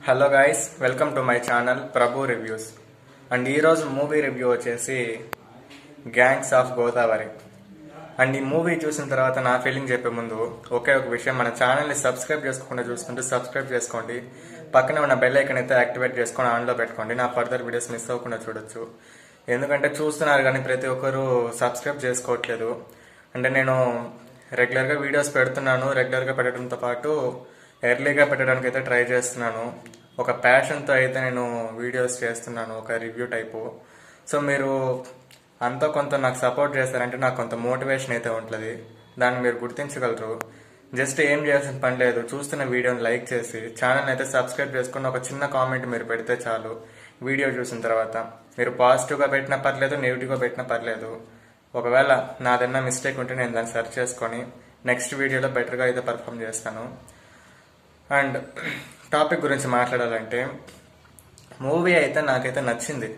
Hello guys, welcome to my channel Prabhu reviews. And ఈరోజు movie review వచ్చేసి gangs of Godavari. And ఈ movie చూసిన తర్వాత నా ఫీలింగ్ చెప్పే ముందు ఒకే ఒక విషయం, మన ఛానల్ని సబ్స్క్రైబ్ చేసుకోకుండా చూస్తుంటే సబ్స్క్రైబ్ చేసుకోండి. పక్కనే ఉన్న బెల్ ఐకన్ అయితే యాక్టివేట్ చేసుకొని ఆన్లో పెట్టుకోండి. నా ఫర్దర్ వీడియోస్ మిస్ అవ్వకుండా చూడొచ్చు. ఎందుకంటే చూస్తున్నారు కానీ ప్రతి ఒక్కరు సబ్స్క్రైబ్ చేసుకోవట్లేదు. అంటే నేను రెగ్యులర్గా వీడియోస్ పెడుతున్నాను. రెగ్యులర్గా పెట్టడంతో పాటు ఎర్లీగా పెట్టడానికి అయితే ట్రై చేస్తున్నాను. ఒక ప్యాషన్తో అయితే నేను వీడియోస్ చేస్తున్నాను, ఒక రివ్యూ టైపు. సో మీరు అంతా కొంత నాకు సపోర్ట్ చేస్తారంటే నాకు కొంత మోటివేషన్ అయితే ఉంటుంది. దాన్ని మీరు గుర్తించగలరు. జస్ట్ ఏం చేయాల్సిన పని లేదు, చూస్తున్న వీడియోని లైక్ చేసి ఛానల్ అయితే సబ్స్క్రైబ్ చేసుకుని ఒక చిన్న కామెంట్ మీరు పెడితే చాలు. వీడియో చూసిన తర్వాత మీరు పాజిటివ్గా పెట్టినా పర్లేదు, నెగిటివ్గా పెట్టినా పర్లేదు. ఒకవేళ నాదన్నా మిస్టేక్ ఉంటే నేను దాన్ని సెర్చ్ చేసుకొని నెక్స్ట్ వీడియోలో బెటర్గా అయితే పర్ఫామ్ చేస్తాను. అండ్ టాపిక్ గురించి మాట్లాడాలంటే మూవీ అయితే నాకైతే నచ్చింది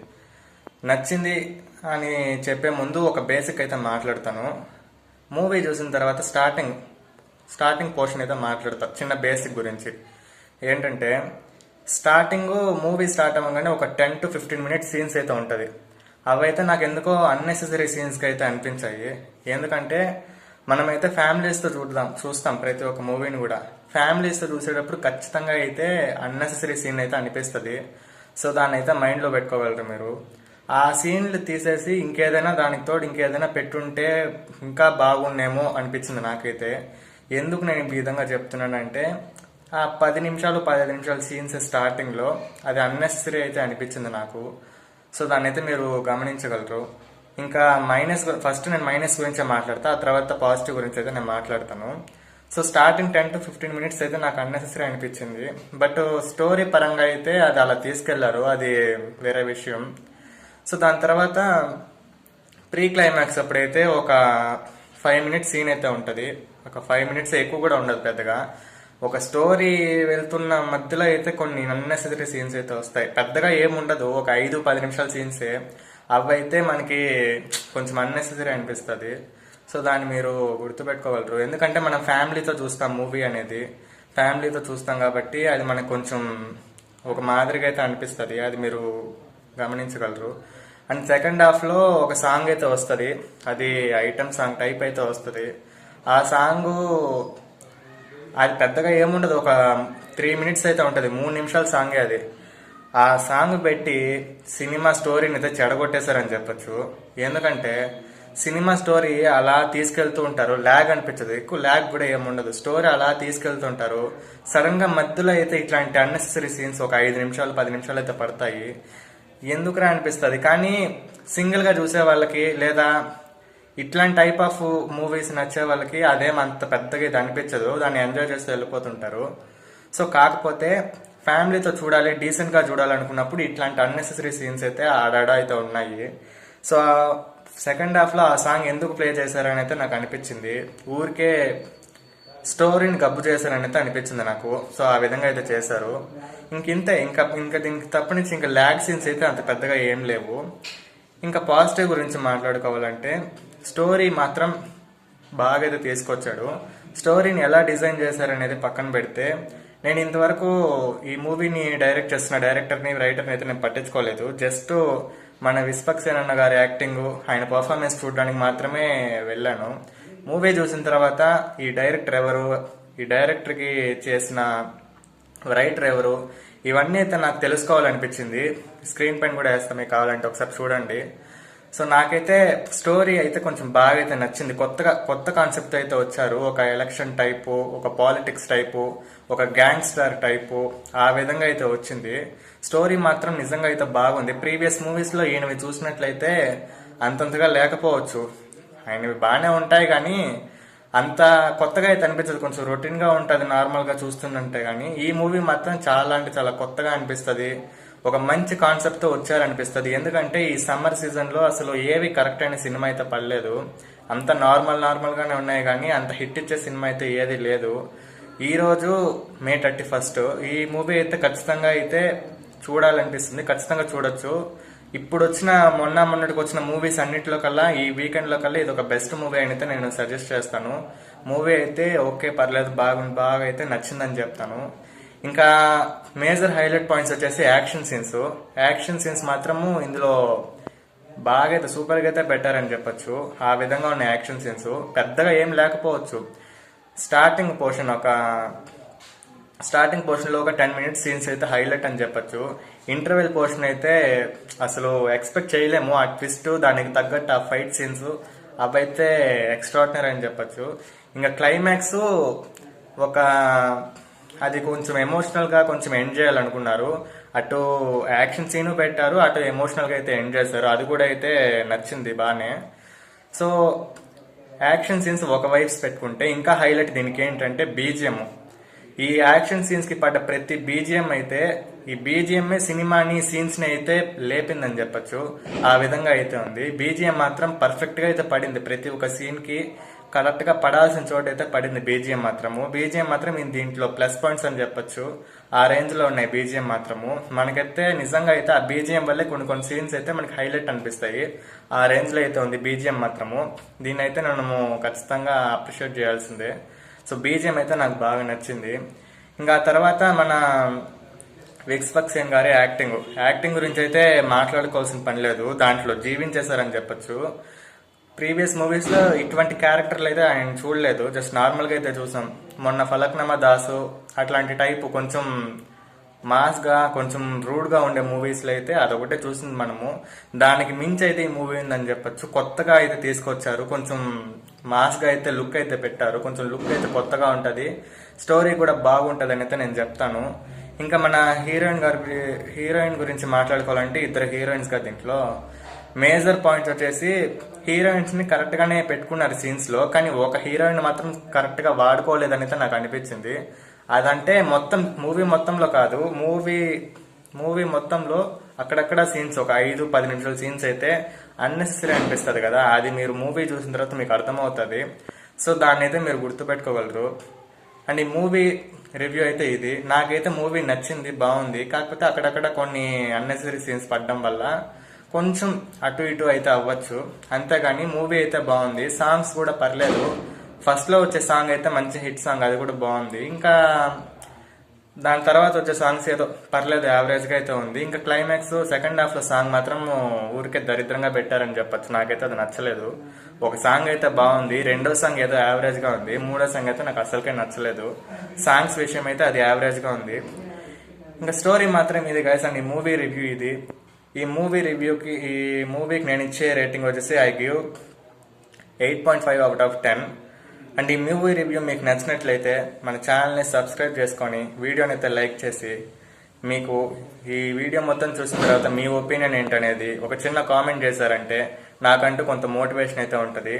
అని చెప్పే ముందు ఒక బేసిక్ అయితే మాట్లాడతాను. మూవీ చూసిన తర్వాత స్టార్టింగ్ పోర్షన్ అయితే మాట్లాడతాను, చిన్న బేసిక్ గురించి. ఏంటంటే మూవీ స్టార్ట్ అవ్వగానే ఒక 10 to 15 మినిట్స్ సీన్స్ అయితే ఉంటుంది. అవైతే నాకు ఎందుకో అన్నెసెసరీ సీన్స్కి అయితే అనిపించాయి. ఎందుకంటే మనమైతే ఫ్యామిలీస్తో చూస్తాం ప్రతి ఒక్క మూవీని కూడా. ఫ్యామిలీస్తో చూసేటప్పుడు ఖచ్చితంగా అయితే అన్నెసెసరీ సీన్ అయితే అనిపిస్తుంది. సో దాన్ని అయితే మైండ్లో పెట్టుకోగలరు మీరు. ఆ సీన్లు తీసేసి దానికి తోడు ఇంకేదైనా పెట్టుంటే ఇంకా బాగుండేమో అనిపించింది నాకైతే. ఎందుకు నేను ఈ విధంగా చెప్తున్నానంటే ఆ 10 నిమిషాలు 15 నిమిషాల సీన్స్ స్టార్టింగ్లో అది అన్నెసెసరీ అయితే అనిపించింది నాకు. సో దాన్ని అయితే మీరు గమనించగలరు. ఇంకా ఫస్ట్ నేను మైనస్ గురించే మాట్లాడతా, ఆ తర్వాత పాజిటివ్ గురించి అయితే నేను మాట్లాడతాను. సో స్టార్టింగ్ 10 to 15 మినిట్స్ అయితే నాకు అన్నెసెసరీ అనిపించింది. బట్ స్టోరీ పరంగా అయితే అది అలా తీసుకెళ్లారు, అది వేరే విషయం. సో దాని తర్వాత ప్రీ క్లైమాక్స్ అప్పుడైతే ఒక 5 మినిట్స్ సీన్ అయితే ఉంటుంది. ఒక 5 మినిట్స్ ఎక్కువ కూడా ఉండదు పెద్దగా. ఒక స్టోరీ వెళ్తున్న మధ్యలో అయితే కొన్ని అన్నెసెసరీ సీన్స్ అయితే వస్తాయి. పెద్దగా ఏముండదు, ఒక 5-10 నిమిషాల సీన్సే. అవైతే మనకి కొంచెం అన్నెసెసరీ అనిపిస్తుంది. సో దాన్ని మీరు గుర్తుపెట్టుకోగలరు. ఎందుకంటే మనం ఫ్యామిలీతో చూస్తాం, మూవీ అనేది ఫ్యామిలీతో చూస్తాం కాబట్టి అది మనకు కొంచెం ఒక మాదిరిగా అయితే అనిపిస్తుంది. అది మీరు గమనించగలరు. అండ్ సెకండ్ హాఫ్లో ఒక సాంగ్ అయితే వస్తుంది, అది ఐటమ్ సాంగ్ టైప్ అయితే వస్తుంది. ఆ సాంగ్ అది పెద్దగా ఏముండదు, ఒక 3 మినిట్స్ అయితే ఉంటుంది, 3 నిమిషాల సాంగే అది. ఆ సాంగ్ పెట్టి సినిమా స్టోరీని అయితే చెడగొట్టేశారని చెప్పచ్చు. ఎందుకంటే సినిమా స్టోరీ అలా తీసుకెళ్తూ ఉంటారు, ల్యాగ్ అనిపించదు, ఎక్కువ ల్యాగ్ కూడా ఏముండదు. స్టోరీ అలా తీసుకెళ్తుంటారు. సడన్ గా మధ్యలో అయితే ఇట్లాంటి అన్నెసెసరీ సీన్స్ ఒక 5 నిమిషాలు 10 నిమిషాలు అయితే పడతాయి. ఎందుకురా అనిపిస్తుంది. కానీ సింగిల్ గా చూసే వాళ్ళకి లేదా ఇట్లాంటి టైప్ ఆఫ్ మూవీస్ నచ్చే వాళ్ళకి అదేమంత పెద్దగా ఇది అనిపించదు, దాన్ని ఎంజాయ్ చేస్తూ వెళ్ళిపోతుంటారు. సో కాకపోతే ఫ్యామిలీతో చూడాలి, డీసెంట్ గా చూడాలనుకున్నప్పుడు ఇట్లాంటి అన్నెసెసరీ సీన్స్ అయితే ఆడాడ అయితే ఉన్నాయి. సో సెకండ్ హాఫ్ లో ఆ సాంగ్ ఎందుకు ప్లే చేశారని అయితే నాకు అనిపించింది. ఊరికే స్టోరీని గబ్బు చేశారని అయితే అనిపించింది నాకు. సో ఆ విధంగా అయితే చేశారు. ఇంకా దీనికి తప్పనించి ఇంకా ల్యాగ్ సీన్స్ అయితే అంత పెద్దగా ఏం లేవు. ఇంకా పాజిటివ్ గురించి మాట్లాడుకోవాలంటే స్టోరీ మాత్రం బాగా అయితే తీసుకొచ్చాడు. స్టోరీని ఎలా డిజైన్ చేశారనేది పక్కన పెడితే, నేను ఇంతవరకు ఈ మూవీని డైరెక్ట్ చేస్తున్న డైరెక్టర్ని రైటర్ని అయితే నేను పట్టించుకోలేదు. జస్ట్ మన విశ్వక్సేన్ అన్న గారి యాక్టింగ్, ఆయన పర్ఫార్మెన్స్ చూడడానికి మాత్రమే వెళ్ళాను. మూవీ చూసిన తర్వాత ఈ డైరెక్టర్కి చేసిన రైటర్ ఎవరు, ఇవన్నీ అయితే నాకు తెలుసుకోవాలనిపించింది. స్క్రీన్ పైన కూడా వేస్తాం, మీకు కావాలంటే ఒకసారి చూడండి. సో నాకైతే స్టోరీ అయితే కొంచెం బాగా అయితే నచ్చింది. కొత్త కాన్సెప్ట్ అయితే వచ్చారు. ఒక ఎలక్షన్ టైపు, ఒక పాలిటిక్స్ టైపు, ఒక గ్యాంగ్స్టర్ టైపు, ఆ విధంగా అయితే వచ్చింది. స్టోరీ మాత్రం నిజంగా అయితే బాగుంది. ప్రీవియస్ మూవీస్ లో ఈయనవి చూసినట్లయితే అంతంతగా లేకపోవచ్చు, ఆయనవి బాగానే ఉంటాయి కానీ అంత కొత్తగా అయితే అనిపించదు, కొంచెం రొటీన్ గా ఉంటుంది నార్మల్ గా చూస్తుందంటే. కానీ ఈ మూవీ మాత్రం చాలా అంటే చాలా కొత్తగా అనిపిస్తుంది. ఒక మంచి కాన్సెప్ట్ తో వచ్చారనిపిస్తుంది. ఎందుకంటే ఈ సమ్మర్ సీజన్ లో అసలు ఏవి కరెక్ట్ అయిన సినిమా అయితే పడలేదు. అంత నార్మల్ గానే ఉన్నాయి కానీ అంత హిట్ ఇచ్చే సినిమా అయితే ఏది లేదు. ఈ రోజు May 31 ఈ మూవీ అయితే ఖచ్చితంగా అయితే చూడాలనిపిస్తుంది. ఖచ్చితంగా చూడొచ్చు. ఇప్పుడు వచ్చిన మొన్నటికి వచ్చిన మూవీస్ అన్నింటిలో కల్లా ఈ వీకెండ్ లో కల్లా ఇది ఒక బెస్ట్ మూవీ అయితే నేను సజెస్ట్ చేస్తాను. మూవీ అయితే ఓకే, పర్లేదు, బాగా అయితే నచ్చిందని చెప్తాను. ఇంకా మేజర్ హైలైట్ పాయింట్స్ వచ్చేసి యాక్షన్ సీన్స్ మాత్రము ఇందులో బాగా అయితే సూపర్గా అయితే పెట్టారని చెప్పొచ్చు. ఆ విధంగా ఉన్న యాక్షన్ సీన్స్ పెద్దగా ఏం లేకపోవచ్చు. స్టార్టింగ్ పోర్షన్లో ఒక 10 మినిట్స్ సీన్స్ అయితే హైలైట్ అని చెప్పొచ్చు. ఇంటర్వెల్ పోర్షన్ అయితే అసలు ఎక్స్పెక్ట్ చేయలేము. ఆ ట్విస్ట్, దానికి తగ్గట్టు ఆ ఫైట్ సీన్స్ అవైతే ఎక్స్ట్రాడినరీ అని చెప్పొచ్చు. ఇంకా క్లైమాక్స్ అది కొంచెం ఎమోషనల్గా కొంచెం ఎండ్ చేయాలనుకున్నారు. అటు యాక్షన్ సీను పెట్టారు, అటు ఎమోషనల్గా అయితే ఎండ్ చేశారు. అది కూడా అయితే నచ్చింది బాగానే. సో యాక్షన్ సీన్స్ ఒక వైప్స్ పెట్టుకుంటే ఇంకా హైలైట్ దీనికి ఏంటంటే బీజిఎం. ఈ యాక్షన్ సీన్స్ కి పడ్డ ప్రతి బీజిఎం అయితే ఈ బీజిఎంఏ సినిమాని సీన్స్ ని అయితే లేపిందని చెప్పొచ్చు. ఆ విధంగా అయితే ఉంది. బీజిఎం మాత్రం పర్ఫెక్ట్ గా అయితే పడింది. ప్రతి ఒక్క సీన్ కి కరెక్ట్ గా పడాల్సిన చోట అయితే పడింది బీజిఎం మాత్రం దీంట్లో ప్లస్ పాయింట్స్ అని చెప్పొచ్చు. ఆ రేంజ్ లో ఉన్నాయి బీజిఎం మాత్రము. మనకైతే నిజంగా అయితే ఆ బీజిఎం వల్లే కొన్ని సీన్స్ అయితే మనకి హైలైట్ అనిపిస్తాయి. ఆ రేంజ్ లో అయితే ఉంది బీజిఎం మాత్రము. దీన్ని అయితే మనము ఖచ్చితంగా అప్రిషియేట్ చేయాల్సిందే. సో బీజిఎం అయితే నాకు బాగా నచ్చింది. ఇంకా తర్వాత మన విక్స్పక్సేన్ గారి యాక్టింగ్ గురించి అయితే మాట్లాడుకోవాల్సిన పని లేదు. దాంట్లో జీవించేశారని చెప్పొచ్చు. ప్రీవియస్ మూవీస్ లో ఇటువంటి క్యారెక్టర్లు అయితే ఆయన చూడలేదు. జస్ట్ నార్మల్ గా అయితే చూసాం. మొన్న ఫలక్నామా దాసు అట్లాంటి టైప్ కొంచెం మాస్ గా కొంచెం రూడ్ గా ఉండే మూవీస్ లో అయితే అదొకటే చూసింది మనము. దానికి మించి అయితే ఈ మూవీ ఉందని చెప్పొచ్చు. కొత్తగా అయితే తీసుకొచ్చారు. కొంచెం మాస్ గా అయితే లుక్ అయితే పెట్టారు. కొంచెం లుక్ అయితే కొత్తగా ఉంటది. స్టోరీ కూడా బాగుంటది అని అయితే నేను చెప్తాను. ఇంకా మన హీరోయిన్ గురించి మాట్లాడుకోవాలంటే 2 హీరోయిన్స్ గా దీంట్లో మేజర్ పాయింట్స్ వచ్చేసి హీరోయిన్స్ ని కరెక్ట్ గానే పెట్టుకున్నారు సీన్స్ లో. కానీ ఒక హీరోయిన్ మాత్రం కరెక్ట్ గా వాడుకోలేదని అయితే నాకు అనిపించింది. అదంటే మూవీ మొత్తంలో కాదు, మూవీ మొత్తంలో అక్కడక్కడ సీన్స్ ఒక 5-10 నిమిషాల సీన్స్ అయితే అన్నెసెసరీ అనిపిస్తుంది కదా. అది మీరు మూవీ చూసిన తర్వాత మీకు అర్థమవుతుంది. సో దాన్ని అయితే మీరు గుర్తుపెట్టుకోగలరు. అండ్ ఈ మూవీ రివ్యూ అయితే ఇది. నాకైతే మూవీ నచ్చింది, బాగుంది. కాకపోతే అక్కడక్కడ కొన్ని అన్నెసెసరీ సీన్స్ పడడం వల్ల కొంచెం అటు ఇటు అయితే అవ్వచ్చు. అంతేగాని మూవీ అయితే బాగుంది. సాంగ్స్ కూడా పర్లేదు. ఫస్ట్ లో వచ్చే సాంగ్ అయితే మంచి హిట్ సాంగ్, అది కూడా బాగుంది. ఇంకా దాని తర్వాత వచ్చే సాంగ్స్ ఏదో పర్లేదు, యావరేజ్ గా అయితే ఉంది. ఇంకా క్లైమాక్స్ సెకండ్ హాఫ్ లో సాంగ్ మాత్రం ఊరికే దరిద్రంగా పెట్టారని చెప్పొచ్చు. నాకైతే అది నచ్చలేదు. ఒక సాంగ్ అయితే బాగుంది, రెండో సాంగ్ ఏదో యావరేజ్ గా ఉంది, మూడో సాంగ్ అయితే నాకు అసలుకే నచ్చలేదు. సాంగ్స్ విషయం అయితే అది యావరేజ్ గా ఉంది. ఇంకా స్టోరీ మాత్రం ఇది గైస్. అండ్ ఈ మూవీ రివ్యూ ఇది. ఈ మూవీకి నేను ఇచ్చే రేటింగ్ వచ్చేసి I give 8.5 out of 10. And ఈ మూవీ రివ్యూ మీకు నచ్చినట్లయితే మన ఛానల్ని సబ్స్క్రైబ్ చేసుకొని వీడియోని అయితే లైక్ చేసి, మీకు ఈ వీడియో మొత్తం చూసిన తర్వాత మీ ఒపీనియన్ ఏంటనేది ఒక చిన్న కామెంట్ చేశారంటే నాకంటూ కొంత మోటివేషన్ అయితే ఉంటుంది.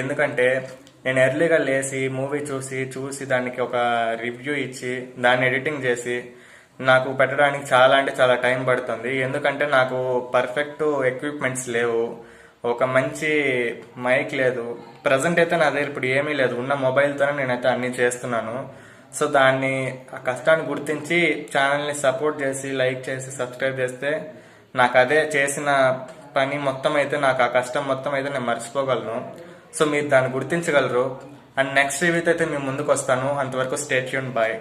ఎందుకంటే నేను ఎర్లీగా లేచి మూవీ చూసి దానికి ఒక రివ్యూ ఇచ్చి దాన్ని ఎడిటింగ్ చేసి నాకు పెట్టడానికి చాలా అంటే చాలా టైం పడుతుంది. ఎందుకంటే నాకు పర్ఫెక్ట్ ఎక్విప్మెంట్స్ లేవు, ఒక మంచి మైక్ లేదు. ప్రజెంట్ అయితే నా దగ్గర ఇప్పుడు ఏమీ లేదు. ఉన్న మొబైల్తోనే నేనైతే అన్ని చేస్తున్నాను. సో ఆ కష్టాన్ని గుర్తించి ఛానల్ని సపోర్ట్ చేసి లైక్ చేసి సబ్స్క్రైబ్ చేస్తే నాకు అదే చేసిన పని మొత్తం అయితే, నాకు ఆ కష్టం మొత్తం అయితే నేను మర్చిపోగలను. సో మీరు దాన్ని గుర్తించగలరు. అండ్ నెక్స్ట్ రివ్యూతో అయితే మేము ముందుకు వస్తాను. అంతవరకు స్టే ట్యూన్, బాయ్.